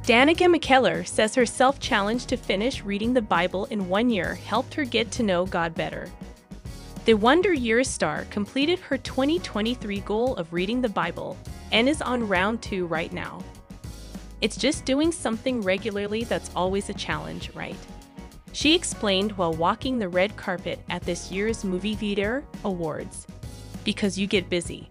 Danica McKellar says her self-challenge to finish reading the Bible in 1 year helped her get to know God better. The Wonder Years star completed her 2023 goal of reading the Bible and is on round 2 right now. It's just doing something regularly that's always a challenge, right? She explained while walking the red carpet at this year's Movie Theater Awards. Because you get busy.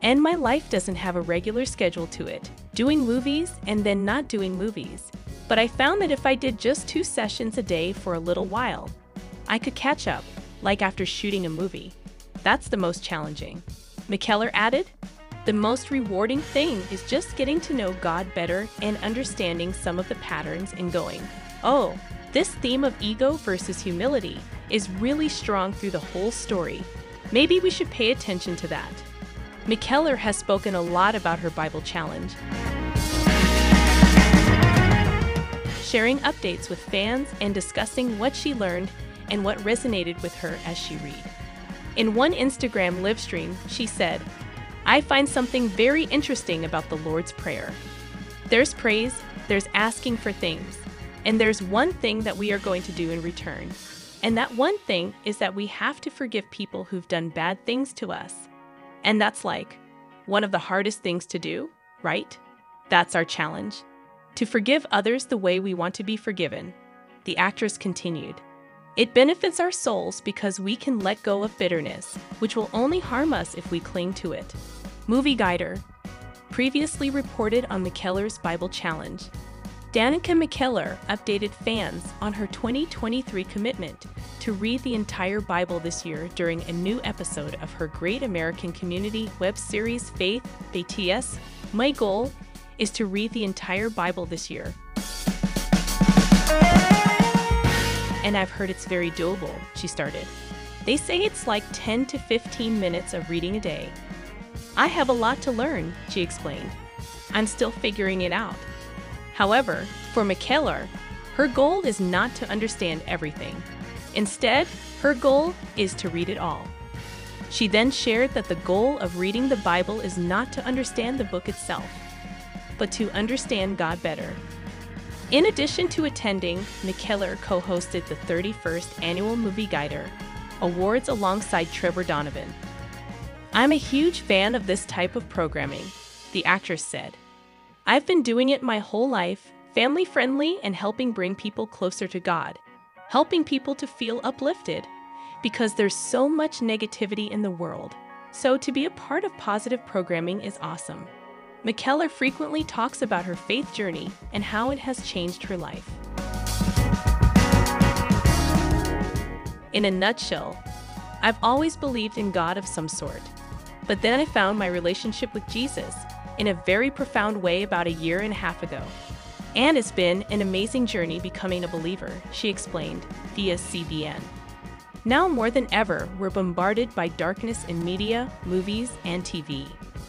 And my life doesn't have a regular schedule to it, doing movies and then not doing movies. But I found that if I did just 2 sessions a day for a little while, I could catch up, like after shooting a movie. That's the most challenging. McKellar added, the most rewarding thing is just getting to know God better and understanding some of the patterns and going, oh, this theme of ego versus humility is really strong through the whole story. Maybe we should pay attention to that. McKellar has spoken a lot about her Bible challenge, sharing updates with fans and discussing what she learned and what resonated with her as she read. In one Instagram livestream, she said, I find something very interesting about the Lord's Prayer. There's praise, there's asking for things, and there's one thing that we are going to do in return. And that one thing is that we have to forgive people who've done bad things to us. And that's like one of the hardest things to do, right? That's our challenge. To forgive others the way we want to be forgiven. The actress continued. It benefits our souls because we can let go of bitterness, which will only harm us if we cling to it. Movie Guider previously reported on McKellar's Bible Challenge. Danica McKellar updated fans on her 2023 commitment to read the entire Bible this year during a new episode of her Great American Community web series Faith, BTS. My goal is to read the entire Bible this year. And I've heard it's very doable, she started. They say it's like 10 to 15 minutes of reading a day. I have a lot to learn, she explained. I'm still figuring it out. However, for McKellar, her goal is not to understand everything. Instead, her goal is to read it all. She then shared that the goal of reading the Bible is not to understand the book itself, but to understand God better. In addition to attending, McKellar co-hosted the 31st Annual Movie Guider Awards alongside Trevor Donovan. I'm a huge fan of this type of programming, the actress said. I've been doing it my whole life, family-friendly and helping bring people closer to God, helping people to feel uplifted, because there's so much negativity in the world. So to be a part of positive programming is awesome. McKellar frequently talks about her faith journey and how it has changed her life. In a nutshell, I've always believed in God of some sort, but then I found my relationship with Jesus in a very profound way about 1.5 years ago. And it's been an amazing journey becoming a believer, she explained via CBN. Now more than ever, we're bombarded by darkness in media, movies, and TV.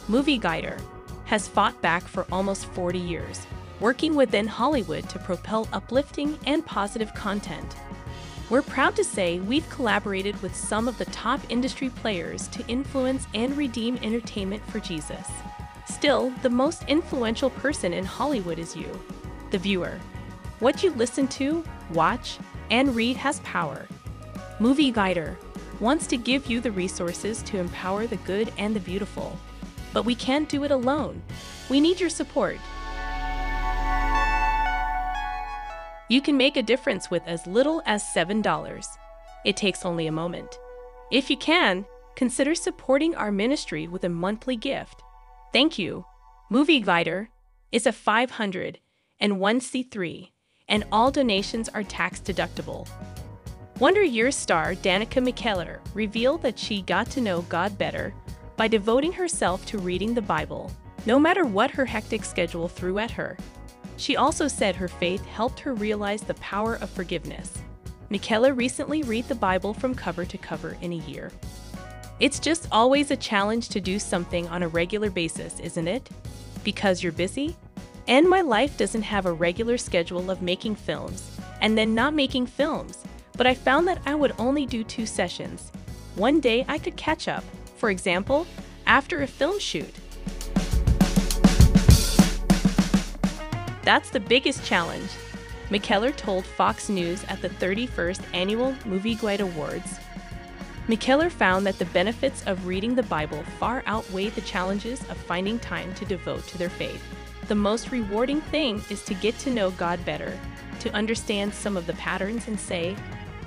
Movie Guider has fought back for almost 40 years, working within Hollywood to propel uplifting and positive content. We're proud to say we've collaborated with some of the top industry players to influence and redeem entertainment for Jesus. Still, the most influential person in Hollywood is you, the viewer. What you listen to, watch, and read has power. Movie Guider wants to give you the resources to empower the good and the beautiful. But we can't do it alone. We need your support. You can make a difference with as little as $7. It takes only a moment. If you can, consider supporting our ministry with a monthly gift. Thank you. Movie Guider is a 501c3, and all donations are tax deductible. Wonder Years star Danica McKellar revealed that she got to know God better by devoting herself to reading the Bible, no matter what her hectic schedule threw at her. She also said her faith helped her realize the power of forgiveness. McKellar recently read the Bible from cover to cover in 1 year. It's just always a challenge to do something on a regular basis, isn't it? Because you're busy? And my life doesn't have a regular schedule of making films and then not making films, but I found that I would only do 2 sessions. One day I could catch up, for example, after a film shoot. That's the biggest challenge, McKellar told Fox News at the 31st Annual Movie Guide Awards. McKellar found that the benefits of reading the Bible far outweigh the challenges of finding time to devote to their faith. The most rewarding thing is to get to know God better, to understand some of the patterns and say,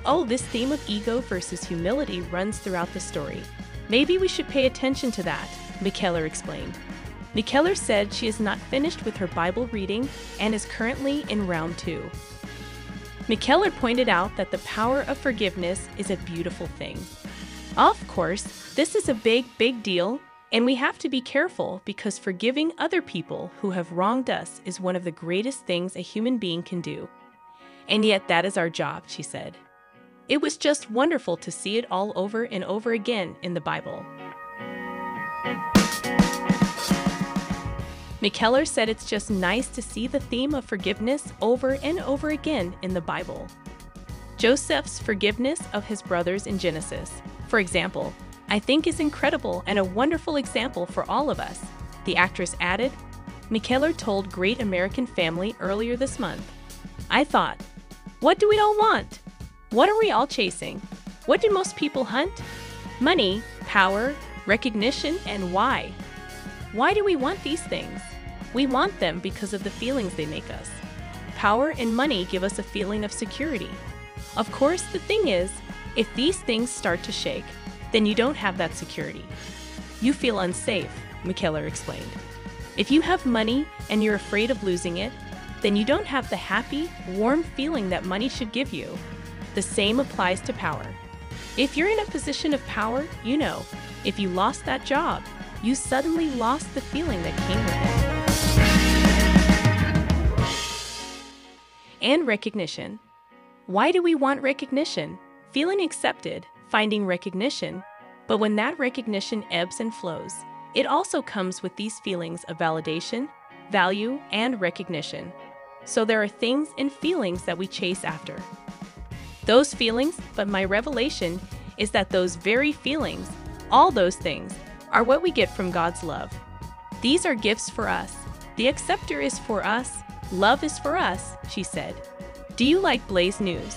oh, this theme of ego versus humility runs throughout the story. Maybe we should pay attention to that, McKellar explained. McKellar said she is not finished with her Bible reading and is currently in round 2. McKellar pointed out that the power of forgiveness is a beautiful thing. Of course, this is a big deal, and we have to be careful because forgiving other people who have wronged us is one of the greatest things a human being can do. And yet that is our job, she said. It was just wonderful to see it all over and over again in the Bible. McKellar said it's just nice to see the theme of forgiveness over and over again in the Bible. Joseph's forgiveness of his brothers in Genesis, for example, I think is incredible and a wonderful example for all of us, the actress added. McKellar told Great American Family earlier this month, I thought, what do we all want? What are we all chasing? What do most people hunt? Money, power, recognition, and why? Why do we want these things? We want them because of the feelings they make us. Power and money give us a feeling of security. Of course, the thing is, if these things start to shake, then you don't have that security. You feel unsafe, McKellar explained. If you have money and you're afraid of losing it, then you don't have the happy, warm feeling that money should give you. The same applies to power. If you're in a position of power, you know, if you lost that job, you suddenly lost the feeling that came with it. And recognition. Why do we want recognition? Feeling accepted, finding recognition. But when that recognition ebbs and flows, it also comes with these feelings of validation, value, and recognition. So there are things and feelings that we chase after. Those feelings, but my revelation is that those very feelings, all those things, are what we get from God's love. These are gifts for us. The acceptor is for us. Love is for us, she said. Do you like Blaze News?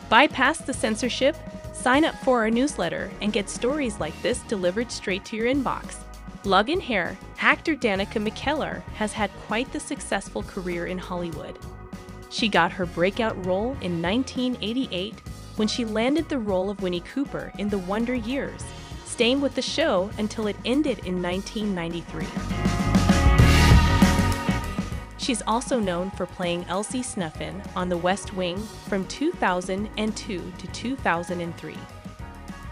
Bypass the censorship, sign up for our newsletter, and get stories like this delivered straight to your inbox. Lug in Hair, actor Danica McKellar has had quite the successful career in Hollywood. She got her breakout role in 1988 when she landed the role of Winnie Cooper in The Wonder Years, staying with the show until it ended in 1993. She's also known for playing Elsie Snuffin on The West Wing from 2002 to 2003.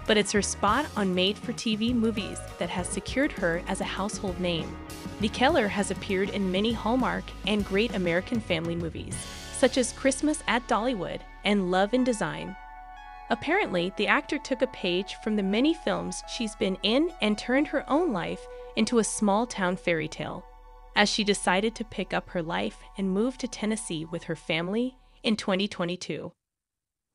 But it's her spot on made-for-TV movies that has secured her as a household name. McKellar has appeared in many Hallmark and Great American Family movies, such as Christmas at Dollywood and Love and Design. Apparently, the actor took a page from the many films she's been in and turned her own life into a small-town fairy tale, as she decided to pick up her life and move to Tennessee with her family in 2022.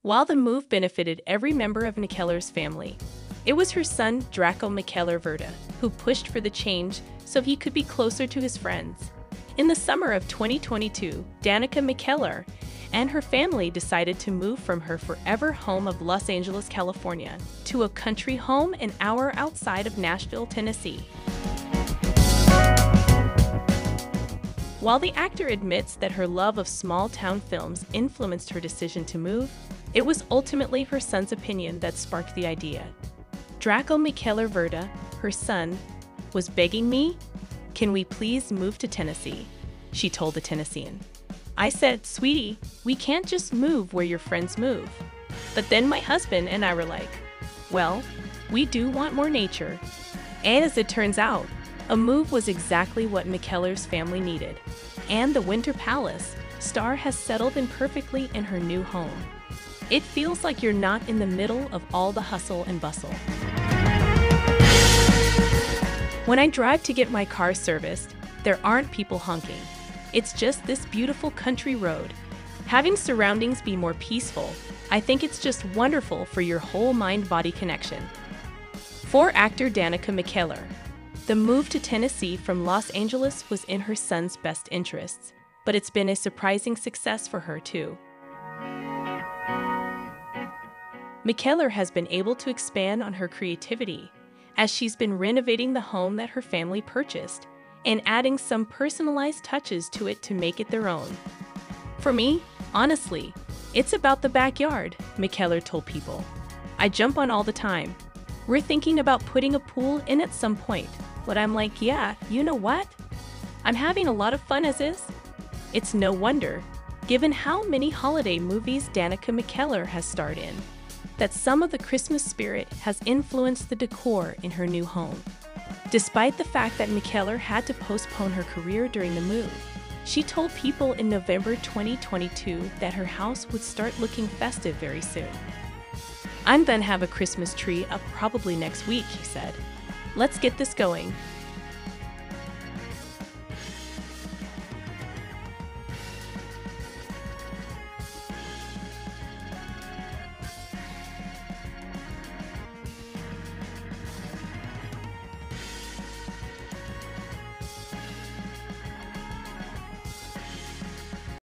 While the move benefited every member of McKellar's family, it was her son, Draco McKellar Verda, who pushed for the change so he could be closer to his friends. In the summer of 2022, Danica McKellar and her family decided to move from her forever home of Los Angeles, California, to a country home an hour outside of Nashville, Tennessee. While the actor admits that her love of small-town films influenced her decision to move, it was ultimately her son's opinion that sparked the idea. Draco McKellar Verda, her son, was begging me, "Can we please move to Tennessee?" she told the Tennessean. I said, "Sweetie, we can't just move where your friends move." But then my husband and I were like, well, we do want more nature. And as it turns out, a move was exactly what McKellar's family needed. And the Winter Palace star has settled in perfectly in her new home. It feels like you're not in the middle of all the hustle and bustle. When I drive to get my car serviced, there aren't people honking. It's just this beautiful country road. Having surroundings be more peaceful, I think it's just wonderful for your whole mind-body connection. For actor Danica McKellar, the move to Tennessee from Los Angeles was in her son's best interests. but it's been a surprising success for her too. McKellar has been able to expand on her creativity as she's been renovating the home that her family purchased and adding some personalized touches to it to make it their own. For me, honestly, it's about the backyard, McKellar told People. I jump on all the time. We're thinking about putting a pool in at some point, but I'm like, yeah, you know what? I'm having a lot of fun as is. It's no wonder, given how many holiday movies Danica McKellar has starred in, that some of the Christmas spirit has influenced the decor in her new home. Despite the fact that McKellar had to postpone her career during the move, she told People in November 2022 that her house would start looking festive very soon. "I'm gonna have a Christmas tree up probably next week," she said. "Let's get this going.